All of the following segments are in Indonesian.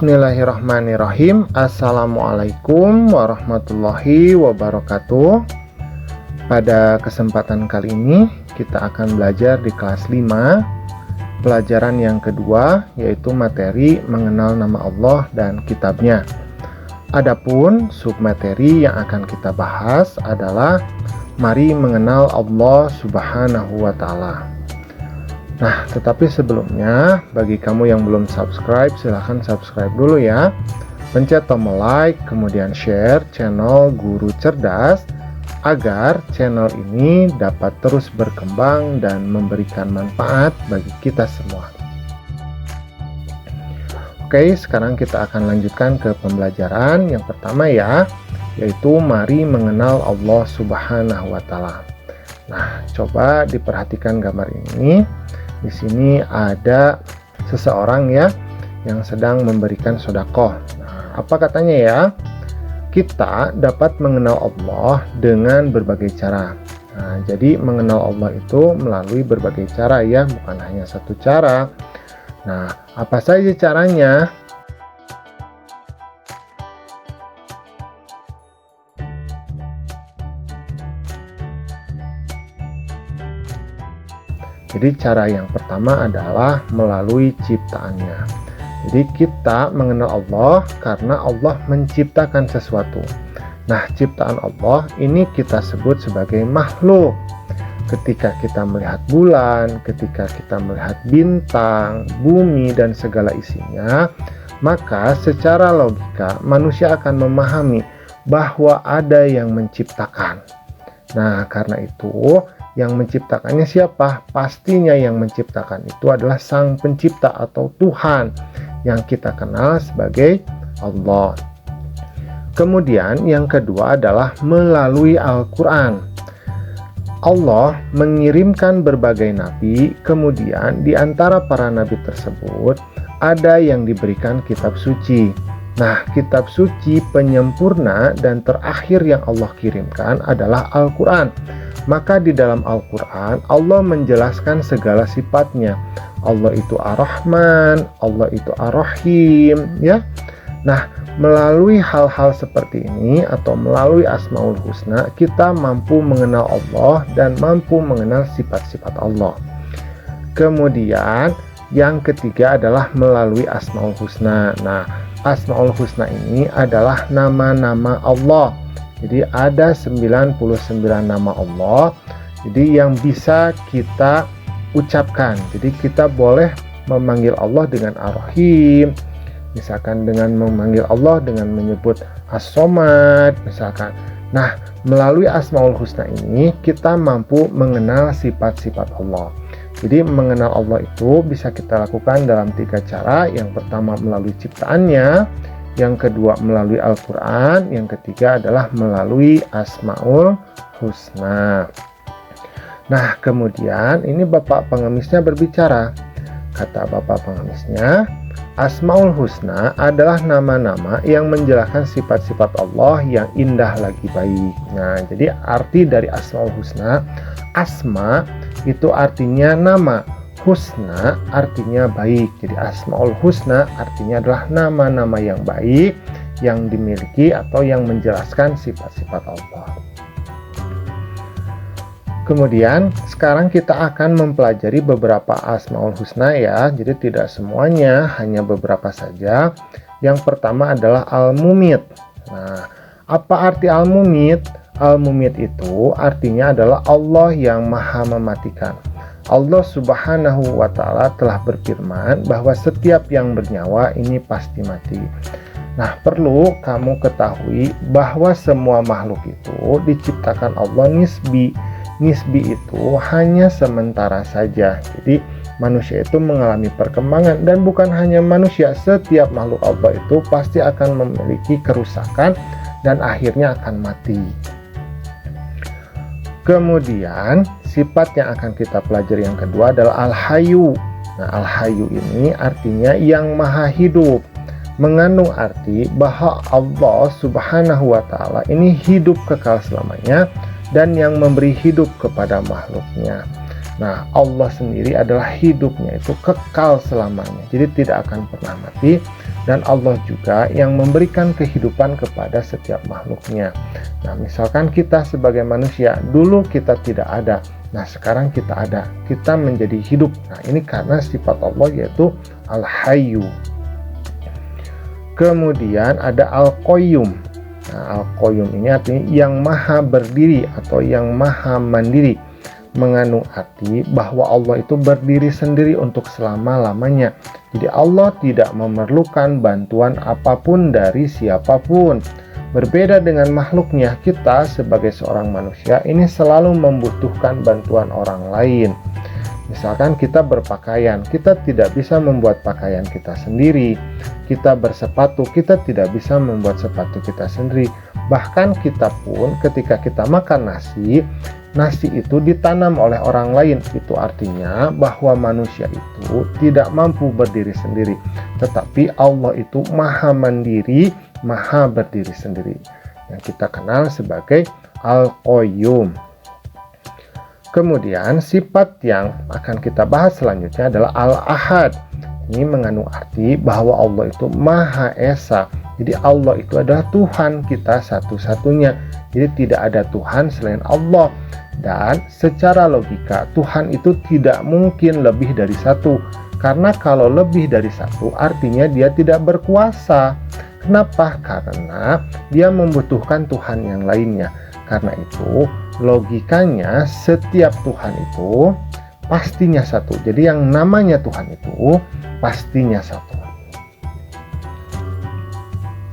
Bismillahirrahmanirrahim. Assalamualaikum warahmatullahi wabarakatuh. Pada kesempatan kali ini kita akan belajar di kelas 5, pelajaran yang kedua, yaitu materi mengenal nama Allah dan kitabnya. Adapun submateri yang akan kita bahas adalah mari mengenal Allah Subhanahu wa Ta'ala. Nah, tetapi sebelumnya, bagi kamu yang belum subscribe, silahkan subscribe dulu ya. Pencet tombol like, kemudian share channel Guru Cerdas, agar channel ini dapat terus berkembang dan memberikan manfaat bagi kita semua. Oke, sekarang kita akan lanjutkan ke pembelajaran yang pertama ya, yaitu mari mengenal Allah Subhanahu wa Ta'ala. Nah, coba diperhatikan gambar ini. Di sini ada seseorang ya yang sedang memberikan sedekah. Nah, apa katanya ya? Kita dapat mengenal Allah dengan berbagai cara. Nah, jadi mengenal Allah itu melalui berbagai cara ya, bukan hanya satu cara. Nah, apa saja caranya? Jadi cara yang pertama adalah melalui ciptaannya. Jadi kita mengenal Allah karena Allah menciptakan sesuatu. Nah, ciptaan Allah ini kita sebut sebagai makhluk. Ketika kita melihat bulan, ketika kita melihat bintang, bumi dan segala isinya, maka secara logika manusia akan memahami bahwa ada yang menciptakan. Nah, karena itu yang menciptakannya siapa? Pastinya yang menciptakan itu adalah Sang Pencipta atau Tuhan yang kita kenal sebagai Allah. Kemudian yang kedua adalah melalui Al-Quran. Allah mengirimkan berbagai nabi, kemudian di antara para nabi tersebut ada yang diberikan kitab suci. Nah, kitab suci penyempurna dan terakhir yang Allah kirimkan adalah Al-Quran. Maka di dalam Al-Quran Allah menjelaskan segala sifatnya. Allah itu Ar-Rahman, Allah itu Ar-Rahim ya. Nah, melalui hal-hal seperti ini atau melalui Asmaul Husna, kita mampu mengenal Allah dan mampu mengenal sifat-sifat Allah. Kemudian yang ketiga adalah melalui Asmaul Husna. Nah, Asmaul Husna ini adalah nama-nama Allah. Jadi ada 99 nama Allah. Jadi yang bisa kita ucapkan. Jadi kita boleh memanggil Allah dengan Ar-Rahim, misalkan dengan memanggil Allah dengan menyebut As-Somad misalkan. Nah, melalui Asmaul Husna ini kita mampu mengenal sifat-sifat Allah. Jadi mengenal Allah itu bisa kita lakukan dalam 3 cara. Yang pertama melalui ciptaannya, yang kedua melalui Al-Quran, yang ketiga adalah melalui Asmaul Husna. Nah, kemudian ini Bapak pengemisnya berbicara. Kata Bapak pengemisnya, Asmaul Husna adalah nama-nama yang menjelaskan sifat-sifat Allah yang indah lagi baik. Nah, jadi arti dari Asmaul Husna, Asma itu artinya nama, Husna artinya baik. Jadi Asmaul Husna artinya adalah nama-nama yang baik yang dimiliki atau yang menjelaskan sifat-sifat Allah. Kemudian sekarang kita akan mempelajari beberapa Asmaul Husna ya. Jadi tidak semuanya, hanya beberapa saja. Yang pertama adalah Al-Mumit. Nah, apa arti Al-Mumit? Al-Mumit itu artinya adalah Allah yang Maha Mematikan. Allah Subhanahu wa Ta'ala telah berfirman bahwa setiap yang bernyawa ini pasti mati. Nah, perlu kamu ketahui bahwa semua makhluk itu diciptakan Allah nisbi. Nisbi itu hanya sementara saja. Jadi manusia itu mengalami perkembangan, dan bukan hanya manusia, setiap makhluk Allah itu pasti akan memiliki kerusakan dan akhirnya akan mati. Kemudian sifat yang akan kita pelajari yang kedua adalah Al-Hayyu. Nah, Al-Hayyu ini artinya yang maha hidup, mengandung arti bahwa Allah Subhanahu wa Ta'ala ini hidup kekal selamanya dan yang memberi hidup kepada makhluknya. Nah, Allah sendiri adalah hidupnya itu kekal selamanya, jadi tidak akan pernah mati, dan Allah juga yang memberikan kehidupan kepada setiap makhluknya. Nah, misalkan kita sebagai manusia, dulu kita tidak ada, nah sekarang kita ada, kita menjadi hidup. Nah, ini karena sifat Allah yaitu Al-Hayyu. Kemudian ada Al-Qayyum. Nah, Al-Qayyum ini artinya yang maha berdiri atau yang maha mandiri, mengandung arti bahwa Allah itu berdiri sendiri untuk selama-lamanya. Jadi Allah tidak memerlukan bantuan apapun dari siapapun. Berbeda dengan makhluknya, kita sebagai seorang manusia ini selalu membutuhkan bantuan orang lain. Misalkan kita berpakaian, kita tidak bisa membuat pakaian kita sendiri. Kita bersepatu, kita tidak bisa membuat sepatu kita sendiri. Bahkan kita pun ketika kita makan nasi itu ditanam oleh orang lain. Itu artinya bahwa manusia itu tidak mampu berdiri sendiri. Tetapi Allah itu maha mandiri, maha berdiri sendiri, yang kita kenal sebagai Al-Qayyum. Kemudian sifat yang akan kita bahas selanjutnya adalah Al-Ahad. Ini mengandung arti bahwa Allah itu Maha Esa. Jadi Allah itu adalah Tuhan kita satu-satunya. Jadi tidak ada Tuhan selain Allah. Dan secara logika Tuhan itu tidak mungkin lebih dari satu. Karena kalau lebih dari satu artinya dia tidak berkuasa. Kenapa? Karena dia membutuhkan Tuhan yang lainnya. Karena itu logikanya setiap Tuhan itu pastinya satu. Jadi yang namanya Tuhan itu pastinya satu.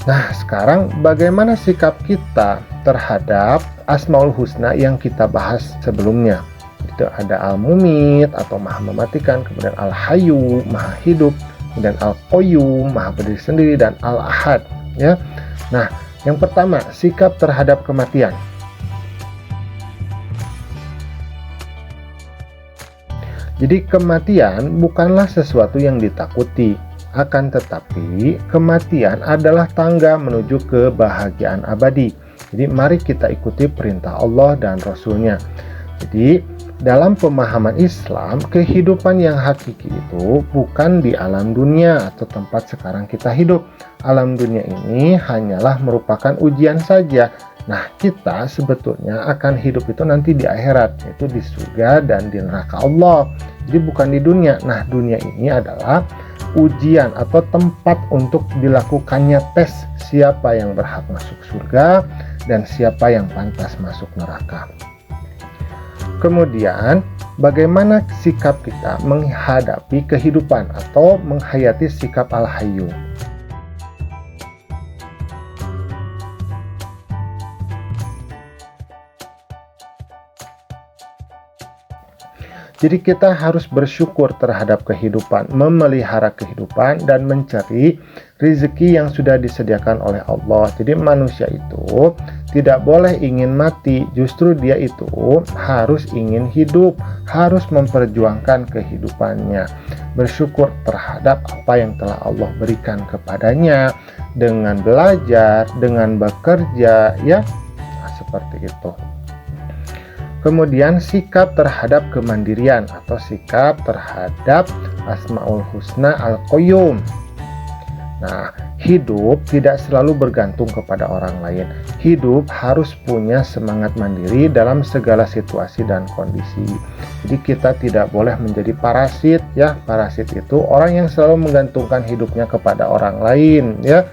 Nah, sekarang bagaimana sikap kita terhadap Asmaul Husna yang kita bahas sebelumnya? Itu ada Al-Mumit atau Maha Mematikan, kemudian Al-Hayyu, Maha Hidup, kemudian Al-Qayyum, Maha Berdiri Sendiri, dan Al-Ahad, ya. Nah, yang pertama, sikap terhadap kematian. Jadi kematian bukanlah sesuatu yang ditakuti, akan tetapi kematian adalah tangga menuju kebahagiaan abadi. Jadi mari kita ikuti perintah Allah dan Rasul-Nya. Jadi dalam pemahaman Islam, kehidupan yang hakiki itu bukan di alam dunia atau tempat sekarang kita hidup. Alam dunia ini hanyalah merupakan ujian saja. Nah, kita sebetulnya akan hidup itu nanti di akhirat, yaitu di surga dan di neraka Allah. Jadi bukan di dunia. Nah, dunia ini adalah ujian atau tempat untuk dilakukannya tes siapa yang berhak masuk surga dan siapa yang pantas masuk neraka. Kemudian, bagaimana sikap kita menghadapi kehidupan atau menghayati sikap Al-Hayyu? Jadi kita harus bersyukur terhadap kehidupan, memelihara kehidupan, dan mencari rezeki yang sudah disediakan oleh Allah. Jadi manusia itu tidak boleh ingin mati, justru dia itu harus ingin hidup, harus memperjuangkan kehidupannya. Bersyukur terhadap apa yang telah Allah berikan kepadanya, dengan belajar, dengan bekerja, ya, nah, seperti itu. Kemudian sikap terhadap kemandirian atau sikap terhadap Asmaul Husna Al-Qayyum. Nah, hidup tidak selalu bergantung kepada orang lain. Hidup harus punya semangat mandiri dalam segala situasi dan kondisi. Jadi kita tidak boleh menjadi parasit, ya. Parasit itu orang yang selalu menggantungkan hidupnya kepada orang lain, ya.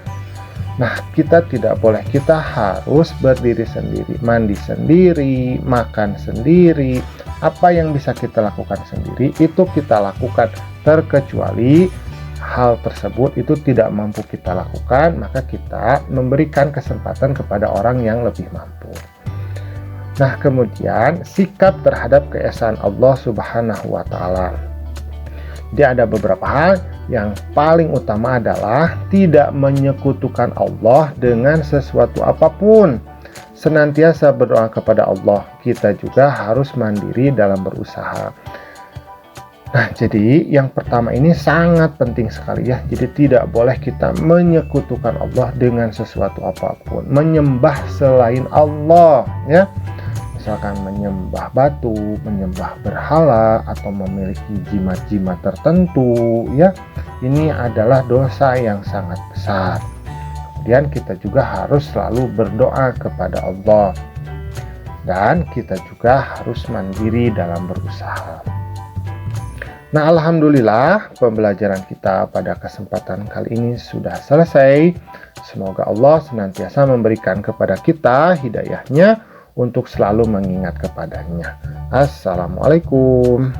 Nah, kita tidak boleh, kita harus berdiri sendiri, mandi sendiri, makan sendiri. Apa yang bisa kita lakukan sendiri, itu kita lakukan. Terkecuali hal tersebut itu tidak mampu kita lakukan, maka kita memberikan kesempatan kepada orang yang lebih mampu. Nah, kemudian sikap terhadap keesaan Allah Subhanahu wa Ta'ala. Jadi ada beberapa hal. Yang paling utama adalah tidak menyekutukan Allah dengan sesuatu apapun. Senantiasa berdoa kepada Allah. Kita juga harus mandiri dalam berusaha. Nah, jadi yang pertama ini sangat penting sekali, ya. Jadi tidak boleh kita menyekutukan Allah dengan sesuatu apapun, menyembah selain Allah, ya. misalkan menyembah batu, menyembah berhala, atau memiliki jimat-jimat tertentu, ya, ini adalah dosa yang sangat besar. Kemudian kita juga harus selalu berdoa kepada Allah, dan kita juga harus mandiri dalam berusaha. Nah, alhamdulillah pembelajaran kita pada kesempatan kali ini sudah selesai. Semoga Allah senantiasa memberikan kepada kita hidayahnya untuk selalu mengingat kepadanya. Assalamualaikum.